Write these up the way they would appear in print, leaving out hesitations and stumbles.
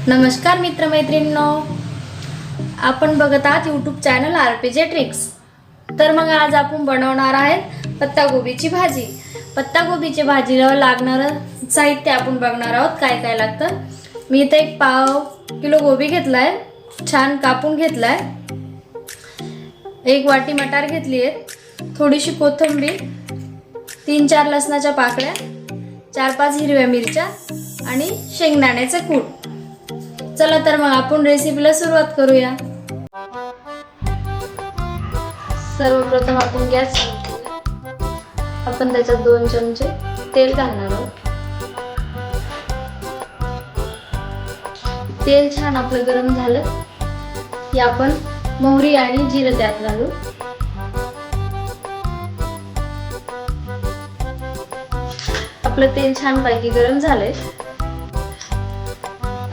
नमस्कार मित्रमैत्रिणींनो, आपण बघत आहात यूट्यूब चॅनल आरपीजे ट्रिक्स। तर मग आज आपण बनवणार आहे पत्तागोबीची भाजी। पत्तागोबीची भाजीला लागणारं साहित्य आपण बघणार आहोत काय काय लागतं। मी इथे 1 पाव किलो गोबी घेतलाय, छान कापून घेतलाय। 1 वाटी मटार घेतली आहे, थोडीशी कोथिंबीर, 3-4 लसणाच्या पाकळ्या, 4-5 हिरव्या मिरच्या आणि शेंगदाण्याचे कूट। चला तर मग आपण रेसिपीला सुरुवात करूया। सर्वप्रथम आपण गॅस आपण त्याच्यात 2 चमचे तेल घालणार आहोत। तेल छान आपलं गरम झालं की आपण मोहरी आणि जिरं त्यात घालू। आपलं तेल छान पैकी गरम झालंय,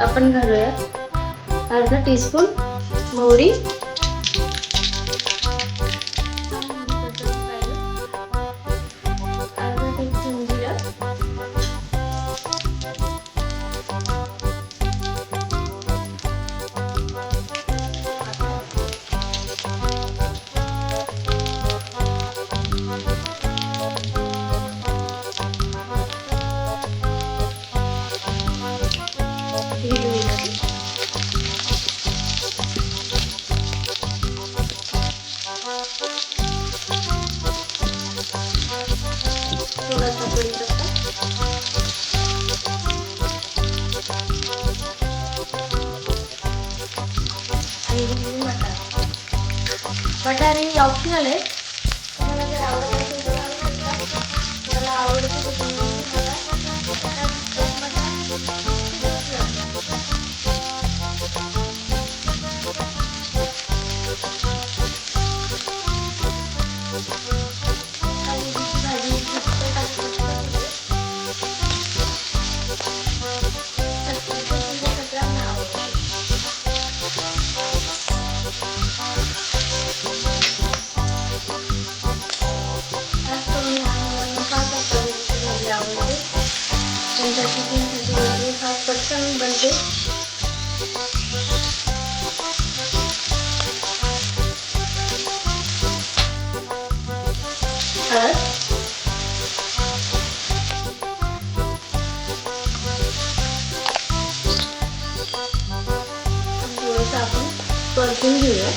आपण घालूया अर्धा टीस्पून मोहरी, अर्धा टीस्पून जिरं, थोडासा कढीपत्ता, आणि मटार हे ऑप्शनल आहे। तुम्हाला जर आवडत असेल तर मला आवडतं तर तुम्ही पटकन बनते। थोडंसं आपण परतून घेऊया।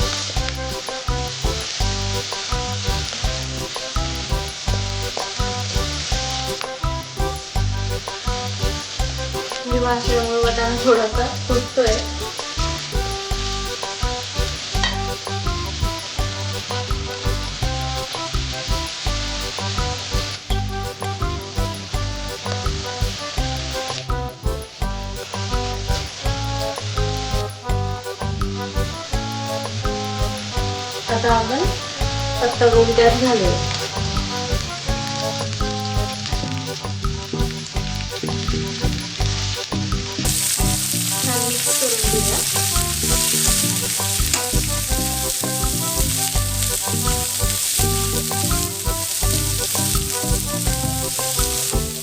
वाटणामुळे वाटाणा थोडासा फुटतोय। आता आपण पत्तागोबी त्यात घालूया।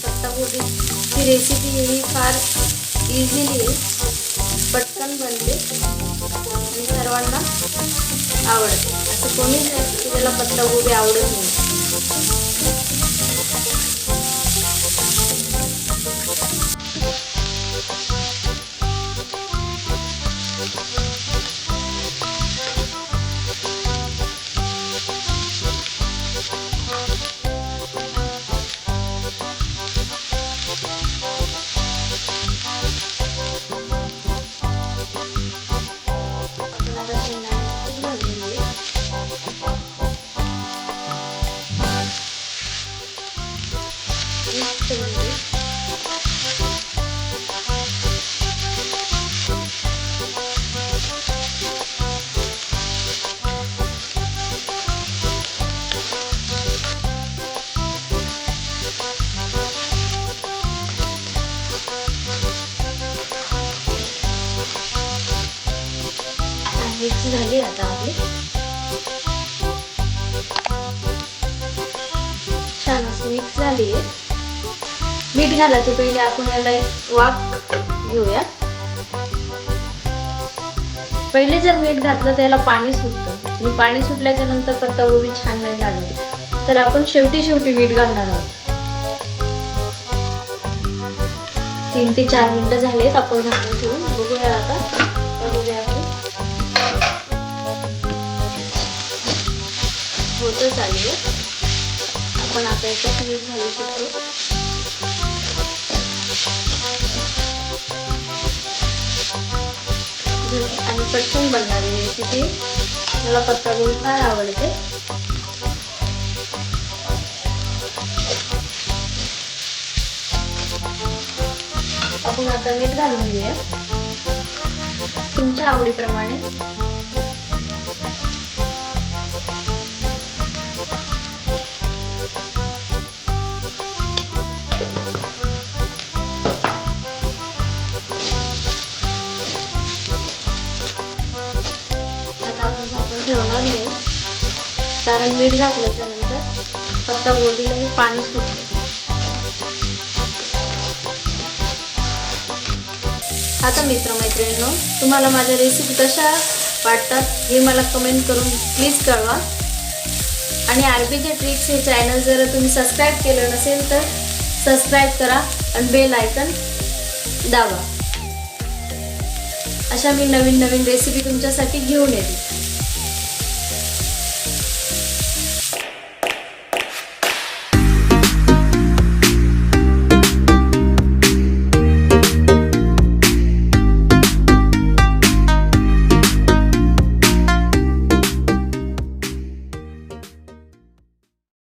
पत्तागोबीची रेसिपी ही फार इझिली आहे, पटकन बनते आणि सर्वांना आवडते। असं कोणीच नाही की त्याला पत्तागोबी आवडत नाही। मिक्स झाली आता आपली, छान असं मिक्स झाली आहे। मीठ घालायचं पहिले आपण याला एक वाफ घेऊया। पहिले जर मीठ घातलं त्याला पाणी सुटतं आणि पाणी सुटल्याच्या नंतर पत्ताकोबी छान नाही लागत. तर आपण शेवटी मीठ घालणार आहोत. 3 ते 4 मिनिटं झालेत आपण झाकून ठेवून बघूया. आता बघूया होतच आली. आपण आता याच्यात मीठ घालू शकतो. आणि पटकन बनणारी रेसिपी. मला पत्ताकोबी फार आवडते. आपण आता मीठ घालून घेऊया तुमच्या आवडीप्रमाणे. ठेवणार नाही कारण मीठ घातल्याच्या नंतर पत्ताकोबीला हे पाणी सुटते. आता मित्रमैत्रिणींनो, तुम्हाला माझ्या रेसिपी कशा वाटतात हे मला कमेंट करून प्लीज कळवा. आणि आरपीजे ट्रिक्स हे चॅनल जर तुम्ही सबस्क्राईब केलं नसेल तर सबस्क्राईब करा आणि बेल आयकन दाबा. अशा मी नवीन रेसिपी तुमच्यासाठी घेऊन येते.